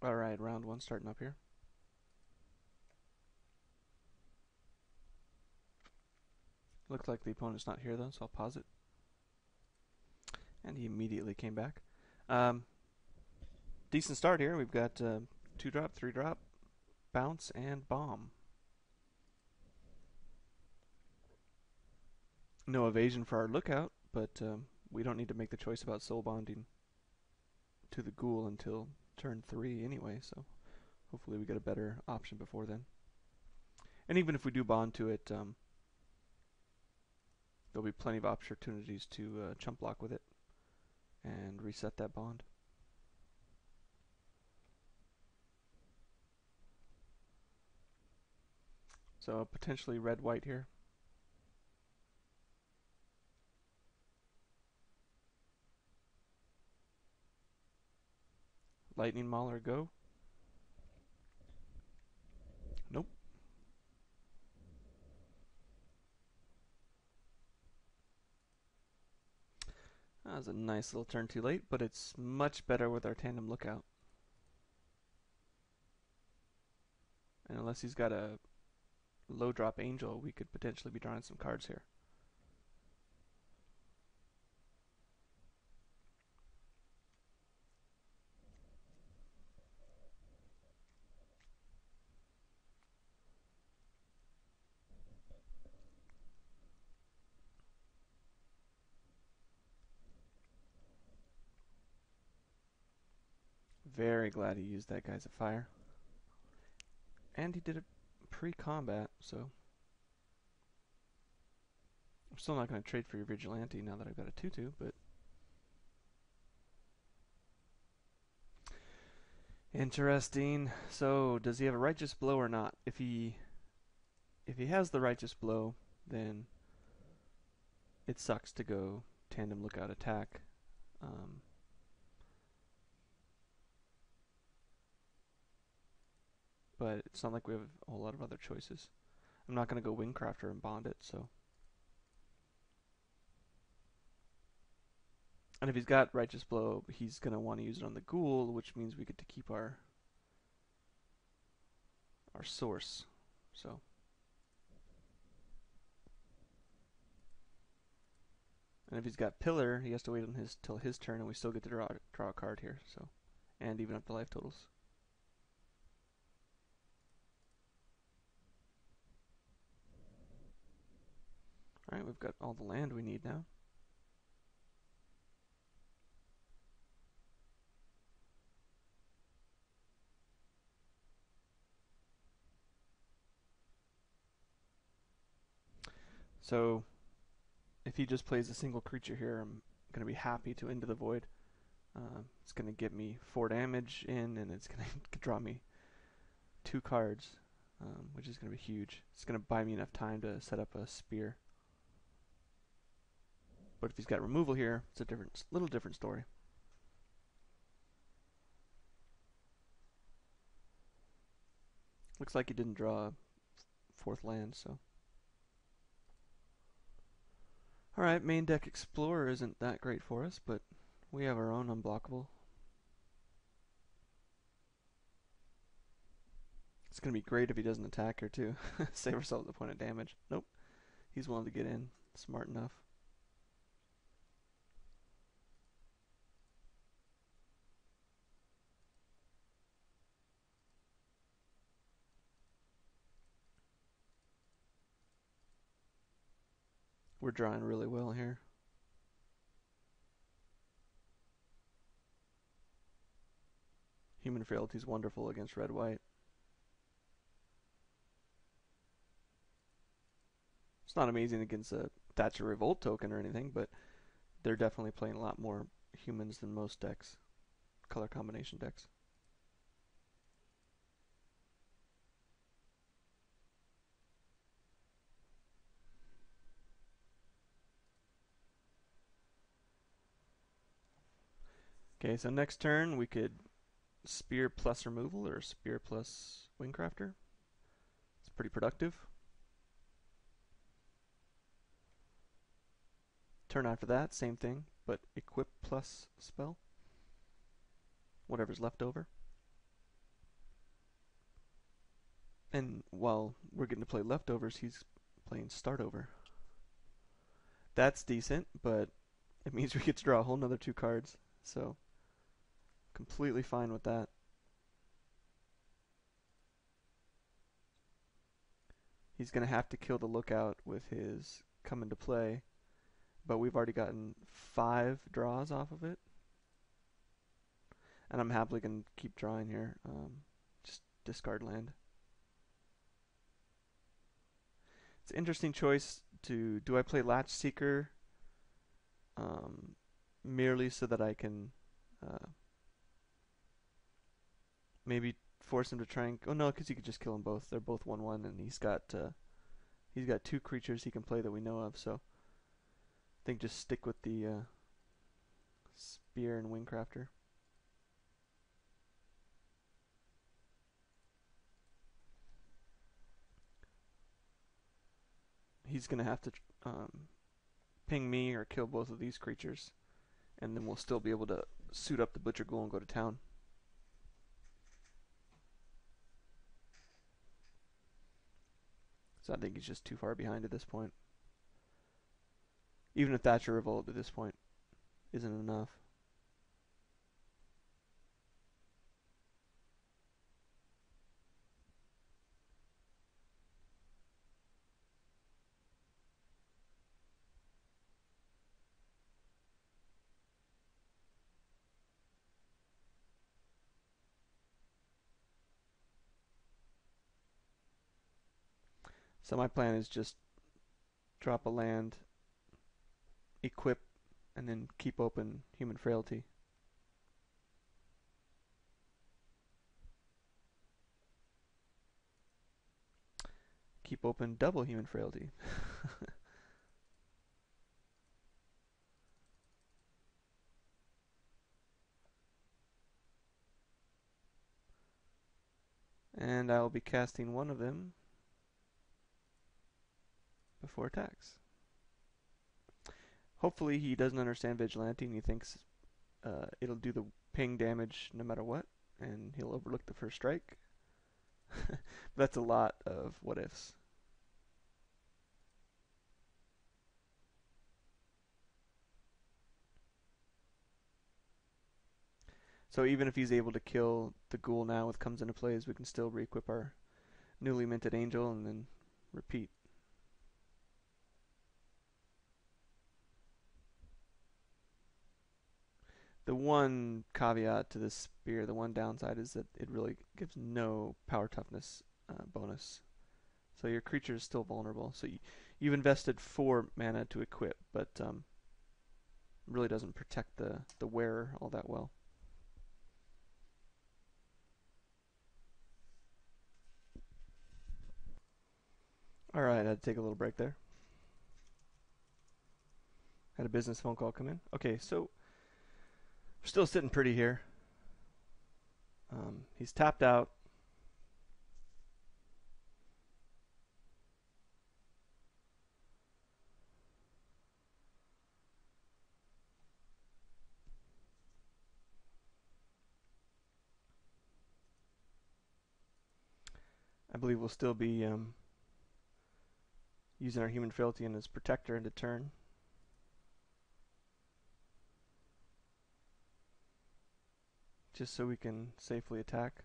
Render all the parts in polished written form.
Alright, round one starting up here. Looks like the opponent's not here though, so I'll pause it. And he immediately came back. Decent start here. We've got 2-drop, 3-drop, bounce, and bomb. No evasion for our lookout, but we don't need to make the choice about soul bonding to the ghoul until turn 3 anyway, so hopefully we get a better option before then. And even if we do bond to it, there'll be plenty of opportunities to chump block with it and reset that bond. So potentially red-white here. Lightning Mauler go. Nope. That was a nice little turn too late, but it's much better with our tandem lookout. And unless he's got a low drop angel, we could potentially be drawing some cards here. Very glad he used that Guise of Fire. And he did it pre-combat, so I'm still not going to trade for your Vigilante now that I've got a 2-2, but interesting. So, does he have a Righteous Blow or not? If he has the Righteous Blow, then it sucks to go tandem lookout attack. But it's not like we have a whole lot of other choices. I'm not going to go Wingcrafter and bond it, so. And if he's got Righteous Blow, he's going to want to use it on the Ghoul, which means we get to keep our source. So. And if he's got Pillar, he has to wait on till his turn, and we still get to draw a card here. So, and even up the life totals. All right, we've got all the land we need now. So, if he just plays a single creature here, I'm going to be happy to Into the Void. It's going to give me 4 damage in, and it's going to draw me 2 cards, which is going to be huge. It's going to buy me enough time to set up a spear. But if he's got removal here, it's a little different story. Looks like he didn't draw a 4th land, so. Alright, main deck Explorer isn't that great for us, but we have our own unblockable. It's going to be great if he doesn't attack here, too. Save ourselves a point of damage. Nope. He's willing to get in. Smart enough. We're drawing really well here. Human Frailty is wonderful against red-white. It's not amazing against a Thatcher Revolt token or anything, but they're definitely playing a lot more humans than most decks, color combination decks. Okay, so next turn we could Spear plus removal or Spear plus Wingcrafter. It's pretty productive. Turn after that, same thing, but equip plus spell. Whatever's left over. And while we're getting to play leftovers, he's playing start over. That's decent, but it means we get to draw a whole nother 2 cards. So, completely fine with that. He's going to have to kill the lookout with his come into play, but we've already gotten 5 draws off of it. And I'm happily going to keep drawing here. Just discard land. It's an interesting choice to, do I play Latch Seeker merely so that I can maybe force him to try and, oh no, because he could just kill them both. They're both 1/1, and he's got 2 creatures he can play that we know of. So I think just stick with the Spear and Wingcrafter. He's gonna have to ping me or kill both of these creatures, and then we'll still be able to suit up the Butcher Ghoul and go to town. So I think he's just too far behind at this point. Even if Thatcher Revolt at this point isn't enough. So my plan is just drop a land, equip, and then keep open Human Frailty. Keep open double Human Frailty. And I'll be casting one of them before attacks. Hopefully he doesn't understand Vigilante and he thinks it'll do the ping damage no matter what, and he'll overlook the first strike. That's a lot of what ifs. So even if he's able to kill the ghoul now with comes into plays, we can still re-equip our newly minted angel and then repeat. The one caveat to this spear, the one downside, is that it really gives no power toughness bonus. So your creature is still vulnerable. So you've invested 4 mana to equip, but really doesn't protect the wearer all that well. Alright, I had to take a little break there. Had a business phone call come in. Okay, so we're still sitting pretty here. He's tapped out. I believe we'll still be using our Human Frailty and his Protector into turn. Just so we can safely attack.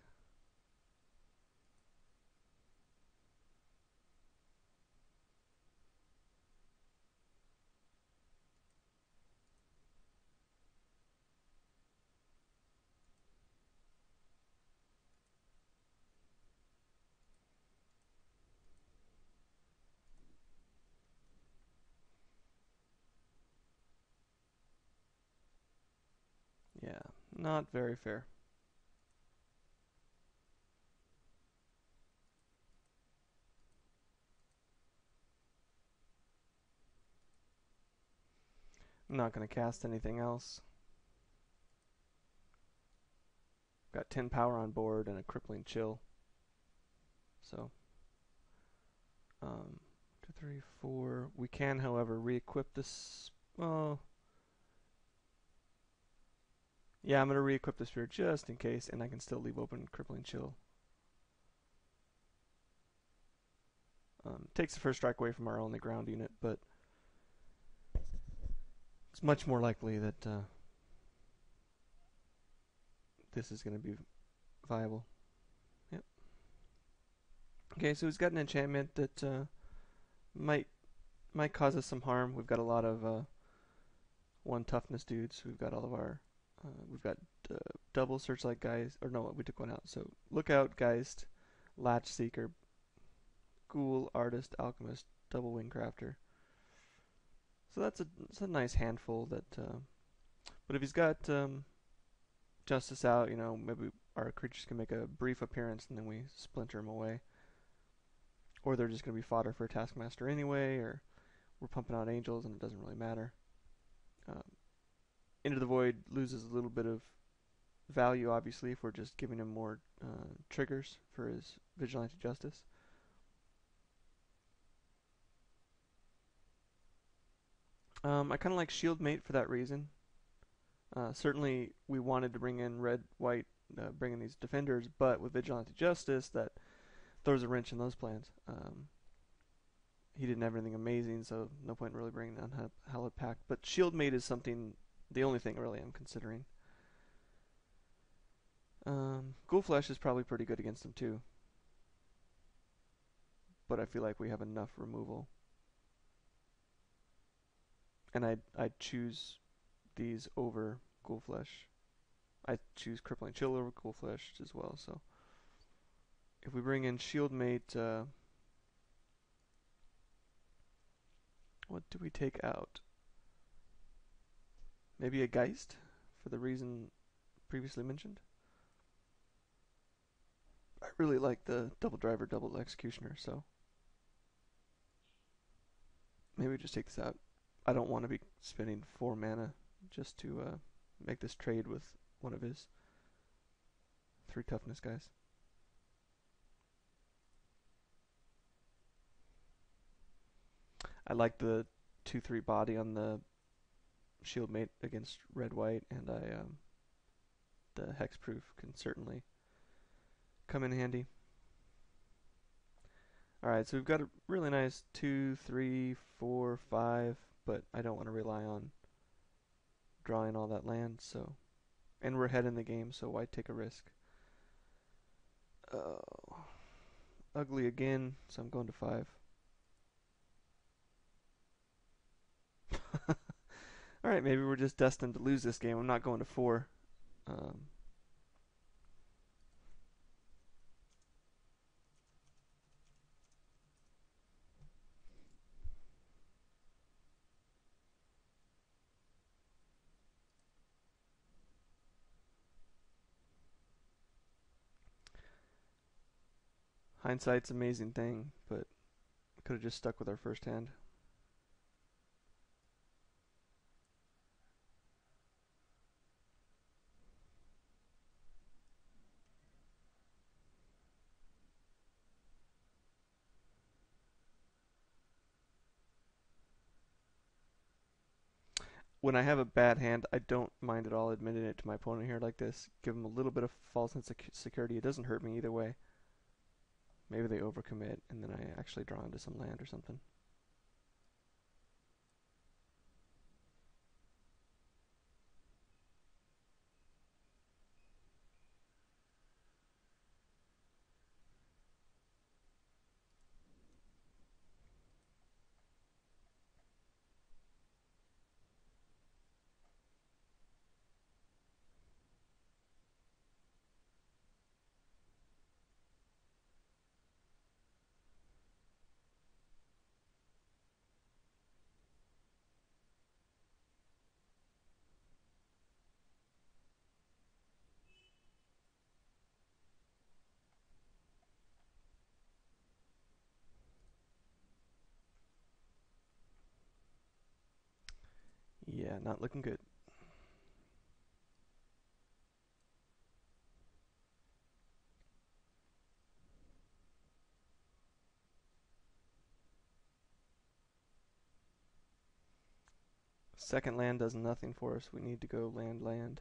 Yeah, not very fair. I'm not going to cast anything else. Got 10 power on board and a crippling chill. So, 2, 3, 4. We can, however, re-equip this. Well, yeah, I'm going to re-equip the spear just in case, and I can still leave open crippling chill. Takes the first strike away from our only ground unit, but it's much more likely that this is going to be viable. Yep. Okay, so he's got an enchantment that might cause us some harm. We've got a lot of 1 toughness dudes. We've got all of our we've got double Searchlight Geist, or no, we took 1 out. So Lookout, Geist, Latch Seeker, Ghoul, Artist, Alchemist, Double Wing Crafter. So that's a nice handful that. But if he's got Justice out, you know, maybe our creatures can make a brief appearance and then we splinter them away. Or they're just going to be fodder for a Taskmaster anyway, or we're pumping out Angels and it doesn't really matter. Into the Void loses a little bit of value, obviously, if we're just giving him more triggers for his Vigilante Justice. I kind of like Shield Mate for that reason. Certainly, we wanted to bring in red-white, bring in these defenders, but with Vigilante Justice, that throws a wrench in those plans. He didn't have anything amazing, so no point in really bringing down Hallowed Pact. But Shield Mate is something, the only thing really I'm considering. Ghoul Flesh is probably pretty good against him too, but I feel like we have enough removal. And I'd choose these over Ghoul Flesh. I choose Crippling Chill over Ghoul Flesh as well. So if we bring in Shield Mate, what do we take out? Maybe a Geist for the reason previously mentioned. I really like the Double Driver, Double Executioner, so maybe we just take this out. I don't want to be spending 4 mana just to make this trade with one of his 3 toughness guys. I like the 2/3 body on the Shield Mate against red-white, and the Hexproof can certainly come in handy. Alright, so we've got a really nice 2, 3, 4, 5, but I don't want to rely on drawing all that land, so, and we're ahead in the game, so why take a risk? Oh, ugly again, so I'm going to 5. Alright, maybe we're just destined to lose this game. I'm not going to 4. Hindsight's an amazing thing, but we could have just stuck with our first hand. When I have a bad hand, I don't mind at all admitting it to my opponent here like this. Give him a little bit of false sense of security. It doesn't hurt me either way. Maybe they overcommit, and then I actually draw into some land or something. Yeah, not looking good. Second land does nothing for us. We need to go land.